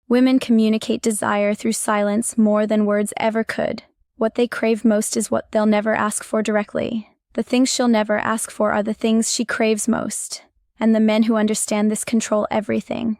Women communicate desire through silence more than words ever could. What they crave most is what they'll never ask for directly. The things she'll never ask for are the things she craves most. And the men who understand this control everything.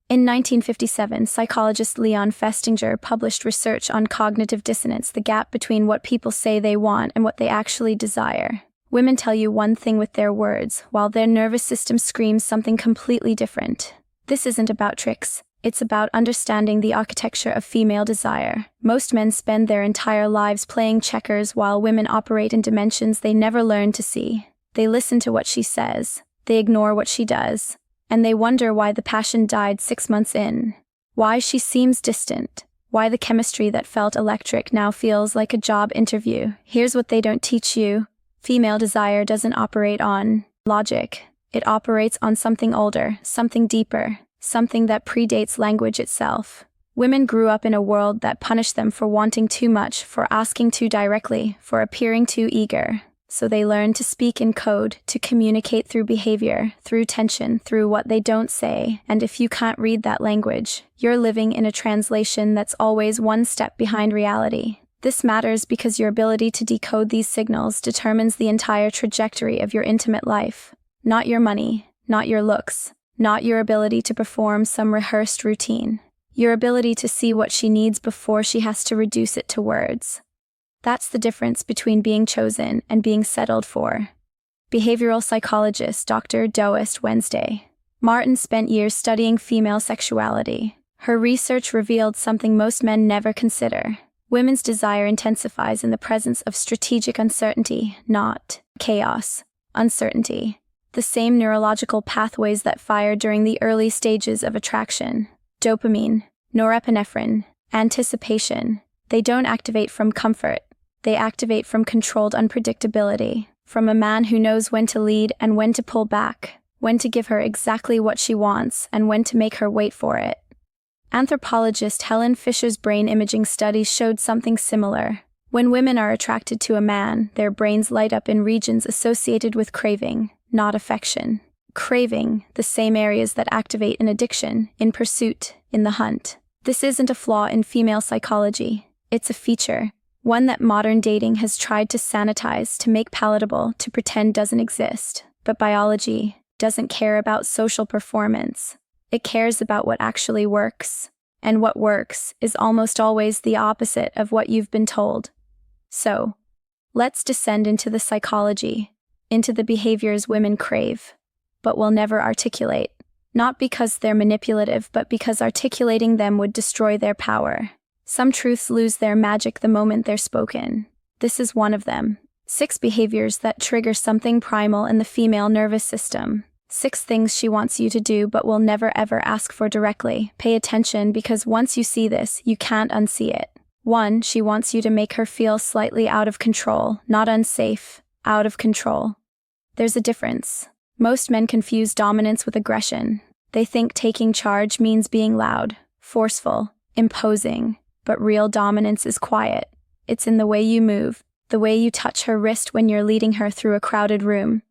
In 1957, psychologist Leon Festinger published research on cognitive dissonance, the gap between what people say they want and what they actually desire. Women tell you one thing with their words, while their nervous system screams something completely different. This isn't about tricks. It's about understanding the architecture of female desire. Most men spend their entire lives playing checkers while women operate in dimensions they never learned to see. They listen to what she says. They ignore what she does. And they wonder why the passion died 6 months in. Why she seems distant. Why the chemistry that felt electric now feels like a job interview. Here's what they don't teach you. Female desire doesn't operate on logic. It operates on something older, something deeper, something that predates language itself. Women grew up in a world that punished them for wanting too much, for asking too directly, for appearing too eager. So they learn to speak in code, to communicate through behavior, through tension, through what they don't say. And if you can't read that language, you're living in a translation that's always one step behind reality. This matters because your ability to decode these signals determines the entire trajectory of your intimate life. Not your money, not your looks, not your ability to perform some rehearsed routine. Your ability to see what she needs before she has to reduce it to words. That's the difference between being chosen and being settled for. Behavioral psychologist Dr. Doist Wednesday Martin spent years studying female sexuality. Her research revealed something most men never consider. Women's desire intensifies in the presence of strategic uncertainty, not chaos. Uncertainty. The same neurological pathways that fire during the early stages of attraction. Dopamine, norepinephrine, anticipation. They don't activate from comfort. They activate from controlled unpredictability, from a man who knows when to lead and when to pull back, when to give her exactly what she wants and when to make her wait for it. Anthropologist Helen Fisher's brain imaging studies showed something similar. When women are attracted to a man, their brains light up in regions associated with craving, not affection. Craving, the same areas that activate in addiction, in pursuit, in the hunt. This isn't a flaw in female psychology. It's a feature. One that modern dating has tried to sanitize, to make palatable, to pretend doesn't exist. But biology doesn't care about social performance. It cares about what actually works. And what works is almost always the opposite of what you've been told. So, let's descend into the psychology, into the behaviors women crave, but will never articulate. Not because they're manipulative, but because articulating them would destroy their power. Some truths lose their magic the moment they're spoken. This is one of them. 6 behaviors that trigger something primal in the female nervous system. 6 things she wants you to do but will never ever ask for directly. Pay attention because once you see this, you can't unsee it. 1. She wants you to make her feel slightly out of control, not unsafe, out of control. There's a difference. Most men confuse dominance with aggression. They think taking charge means being loud, forceful, imposing. But real dominance is quiet. It's in the way you move, the way you touch her wrist when you're leading her through a crowded room,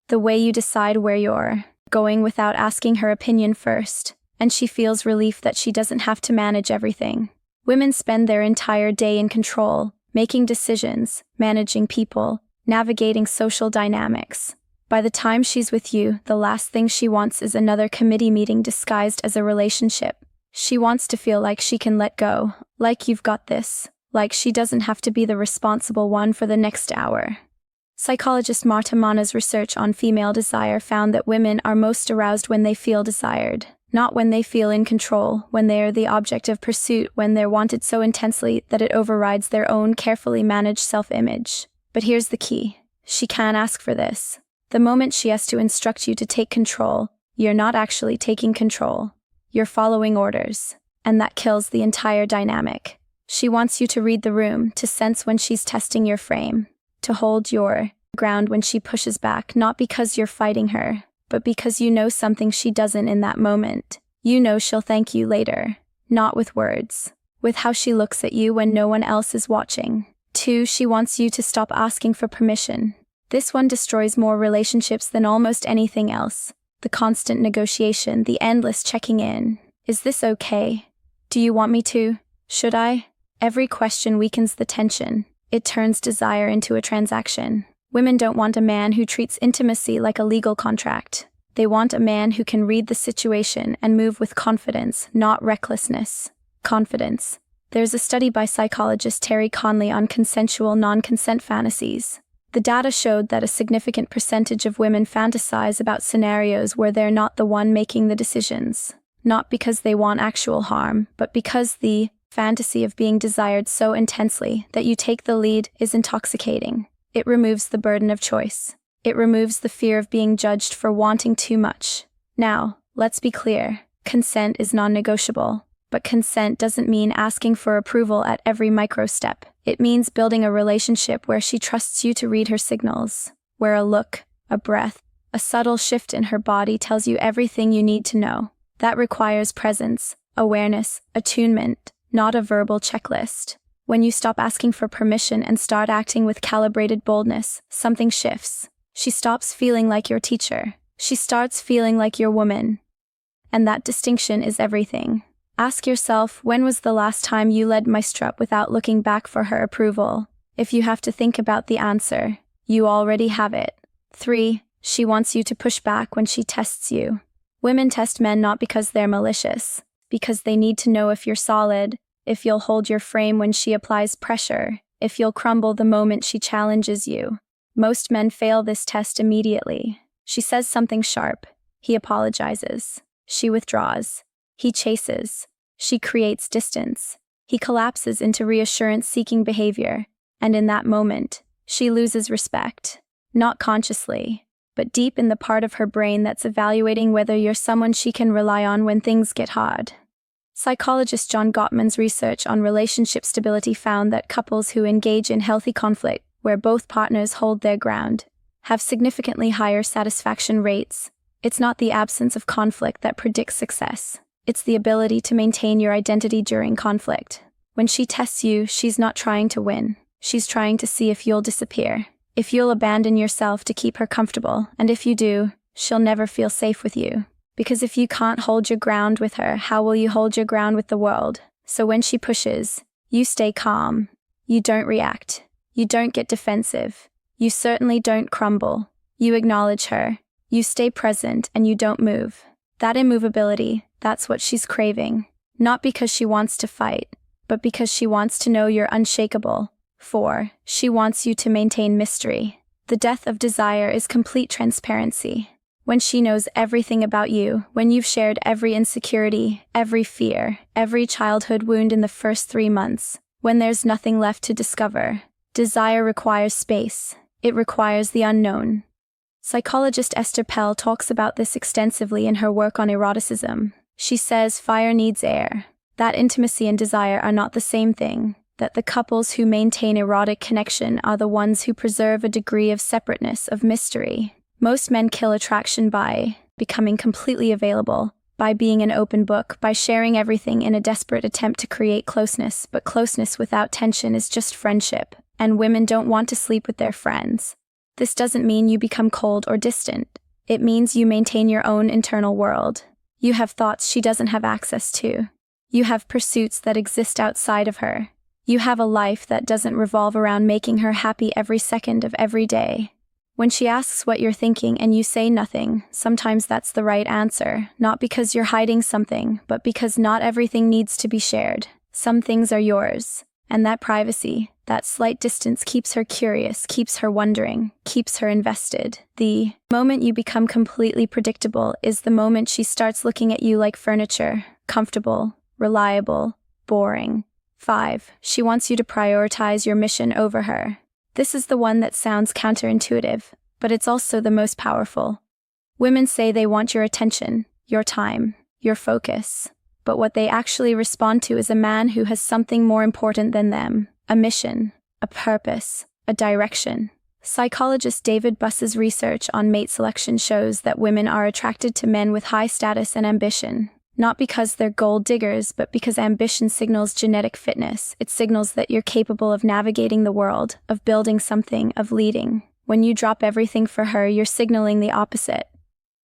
the way you decide where you're going without asking her opinion first, and she feels relief that she doesn't have to manage everything. Women spend their entire day in control, making decisions, managing people, navigating social dynamics. By the time she's with you, the last thing she wants is another committee meeting disguised as a relationship. She wants to feel like she can let go, like you've got this, like she doesn't have to be the responsible one for the next hour. Psychologist Marta Mana's research on female desire found that women are most aroused when they feel desired, not when they feel in control, when they are the object of pursuit, when they're wanted so intensely that it overrides their own carefully managed self-image. But here's the key. She can't ask for this. The moment she has to instruct you to take control, you're not actually taking control. You're following orders, and that kills the entire dynamic. She wants you to read the room, to sense when she's testing your frame, to hold your ground when she pushes back, not because you're fighting her, but because you know something she doesn't in that moment. You know she'll thank you later, not with words, with how she looks at you when no one else is watching. 2. She wants you to stop asking for permission. This one destroys more relationships than almost anything else. The constant negotiation, the endless checking in. Is this okay? Do you want me to? Should I? Every question weakens the tension. It turns desire into a transaction. Women don't want a man who treats intimacy like a legal contract. They want a man who can read the situation and move with confidence, not recklessness. Confidence. There's a study by psychologist Terry Conley on consensual non-consent fantasies. The data showed that a significant percentage of women fantasize about scenarios where they're not the one making the decisions. Not because they want actual harm, but because the fantasy of being desired so intensely that you take the lead is intoxicating. It removes the burden of choice. It removes the fear of being judged for wanting too much. Now, let's be clear. Consent is non-negotiable. But consent doesn't mean asking for approval at every micro step. It means building a relationship where she trusts you to read her signals, where a look, a breath, a subtle shift in her body tells you everything you need to know. That requires presence, awareness, attunement, not a verbal checklist. When you stop asking for permission and start acting with calibrated boldness, something shifts. She stops feeling like your teacher. She starts feeling like your woman. And that distinction is everything. Ask yourself, when was the last time you led Maestra without looking back for her approval? If you have to think about the answer, you already have it. 3. She wants you to push back when she tests you. Women test men not because they're malicious, because they need to know if you're solid, if you'll hold your frame when she applies pressure, if you'll crumble the moment she challenges you. Most men fail this test immediately. She says something sharp. He apologizes. She withdraws. He chases. She creates distance. He collapses into reassurance-seeking behavior, and in that moment, she loses respect. Not consciously, but deep in the part of her brain that's evaluating whether you're someone she can rely on when things get hard. Psychologist John Gottman's research on relationship stability found that couples who engage in healthy conflict, where both partners hold their ground, have significantly higher satisfaction rates. It's not the absence of conflict that predicts success. It's the ability to maintain your identity during conflict. When she tests you, she's not trying to win. She's trying to see if you'll disappear, if you'll abandon yourself to keep her comfortable, and if you do, she'll never feel safe with you. Because if you can't hold your ground with her, how will you hold your ground with the world? So when she pushes, you stay calm. You don't react. You don't get defensive. You certainly don't crumble. You acknowledge her. You stay present and you don't move. That immovability, that's what she's craving. Not because she wants to fight, but because she wants to know you're unshakable. 4. She wants you to maintain mystery. The death of desire is complete transparency. When she knows everything about you, when you've shared every insecurity, every fear, every childhood wound in the first 3 months, when there's nothing left to discover. Desire requires space. It requires the unknown. Psychologist Esther Pell talks about this extensively in her work on eroticism. She says fire needs air, that intimacy and desire are not the same thing, that the couples who maintain erotic connection are the ones who preserve a degree of separateness, of mystery. Most men kill attraction by becoming completely available, by being an open book, by sharing everything in a desperate attempt to create closeness, but closeness without tension is just friendship, and women don't want to sleep with their friends. This doesn't mean you become cold or distant. It means you maintain your own internal world. You have thoughts she doesn't have access to. You have pursuits that exist outside of her. You have a life that doesn't revolve around making her happy every second of every day. When she asks what you're thinking and you say nothing, sometimes that's the right answer, not because you're hiding something, but because not everything needs to be shared. Some things are yours. And that privacy, that slight distance keeps her curious, keeps her wondering, keeps her invested. The moment you become completely predictable is the moment she starts looking at you like furniture, comfortable, reliable, boring. 5. She wants you to prioritize your mission over her. This is the one that sounds counterintuitive, but it's also the most powerful. Women say they want your attention, your time, your focus. But what they actually respond to is a man who has something more important than them, a mission, a purpose, a direction. Psychologist David Buss's research on mate selection shows that women are attracted to men with high status and ambition, not because they're gold diggers, but because ambition signals genetic fitness. It signals that you're capable of navigating the world, of building something, of leading. When you drop everything for her, you're signaling the opposite.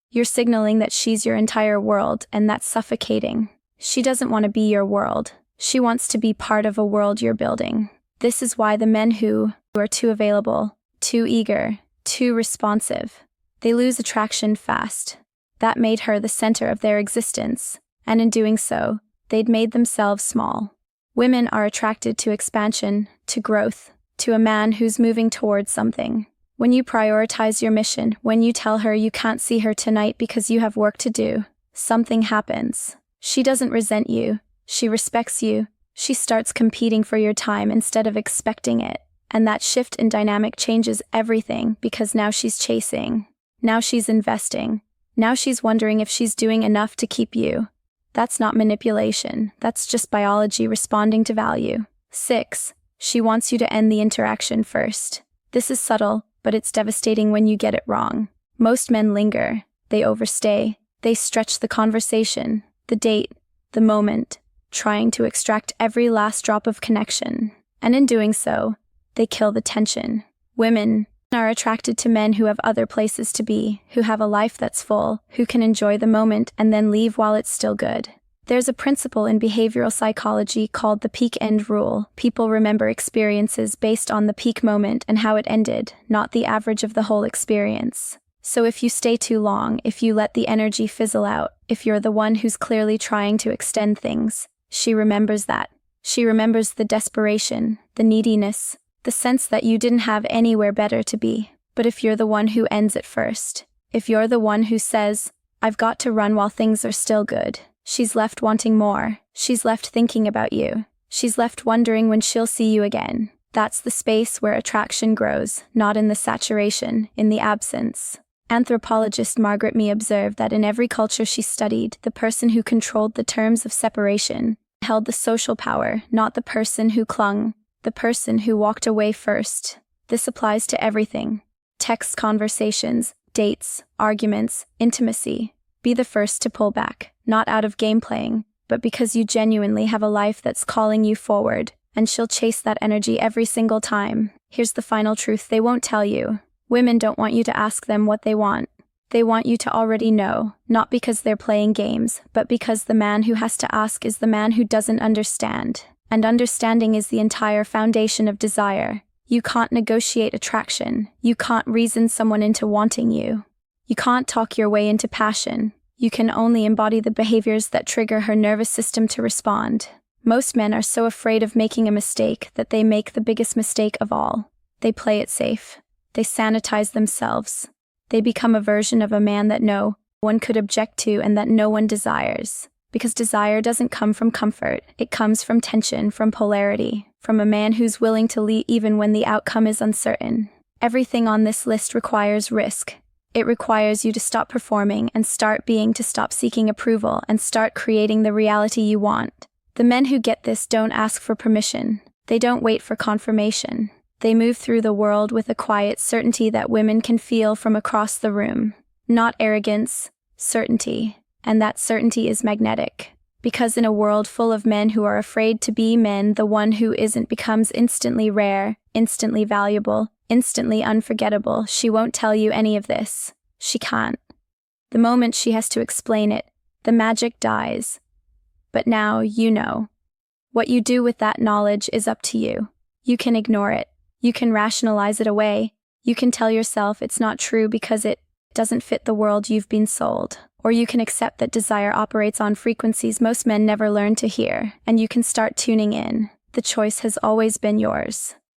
You're signaling that she's your entire world, and that's suffocating. She doesn't want to be your world. She wants to be part of a world you're building. This is why the men who are too available, too eager, too responsive, they lose attraction fast. That made her the center of their existence, and in doing so, they'd made themselves small. Women are attracted to expansion, to growth, to a man who's moving towards something. When you prioritize your mission, when you tell her you can't see her tonight because you have work to do, something happens. She doesn't resent you. She respects you. She starts competing for your time instead of expecting it. And that shift in dynamic changes everything because now she's chasing. Now she's investing. Now she's wondering if she's doing enough to keep you. That's not manipulation. That's just biology responding to value. 6. She wants you to end the interaction first. This is subtle, but it's devastating when you get it wrong. Most men linger. They overstay. They stretch the conversation, the date, the moment, trying to extract every last drop of connection. And in doing so, they kill the tension. Women are attracted to men who have other places to be, who have a life that's full, who can enjoy the moment and then leave while it's still good. There's a principle in behavioral psychology called the peak end rule. People remember experiences based on the peak moment and how it ended, not the average of the whole experience. So if you stay too long, if you let the energy fizzle out, if you're the one who's clearly trying to extend things, she remembers that. She remembers the desperation, the neediness, the sense that you didn't have anywhere better to be. But if you're the one who ends it first, if you're the one who says, "I've got to run while things are still good," she's left wanting more. She's left thinking about you. She's left wondering when she'll see you again. That's the space where attraction grows, not in the saturation, in the absence. Anthropologist Margaret Mee observed that in every culture she studied, the person who controlled the terms of separation held the social power, not the person who clung, the person who walked away first. This applies to everything. Text conversations, dates, arguments, intimacy. Be the first to pull back, not out of game playing, but because you genuinely have a life that's calling you forward, and she'll chase that energy every single time. Here's the final truth they won't tell you. Women don't want you to ask them what they want. They want you to already know, not because they're playing games, but because the man who has to ask is the man who doesn't understand. And understanding is the entire foundation of desire. You can't negotiate attraction. You can't reason someone into wanting you. You can't talk your way into passion. You can only embody the behaviors that trigger her nervous system to respond. Most men are so afraid of making a mistake that they make the biggest mistake of all. They play it safe. They sanitize themselves. They become a version of a man that no one could object to and that no one desires. Because desire doesn't come from comfort. It comes from tension, from polarity, from a man who's willing to lead even when the outcome is uncertain. Everything on this list requires risk. It requires you to stop performing and start being, to stop seeking approval and start creating the reality you want. The men who get this don't ask for permission. They don't wait for confirmation. They move through the world with a quiet certainty that women can feel from across the room. Not arrogance, certainty. And that certainty is magnetic. Because in a world full of men who are afraid to be men, the one who isn't becomes instantly rare, instantly valuable, instantly unforgettable. She won't tell you any of this. She can't. The moment she has to explain it, the magic dies. But now you know. What you do with that knowledge is up to you. You can ignore it. You can rationalize it away. You can tell yourself it's not true because it doesn't fit the world you've been sold. Or you can accept that desire operates on frequencies most men never learn to hear, and you can start tuning in. The choice has always been yours.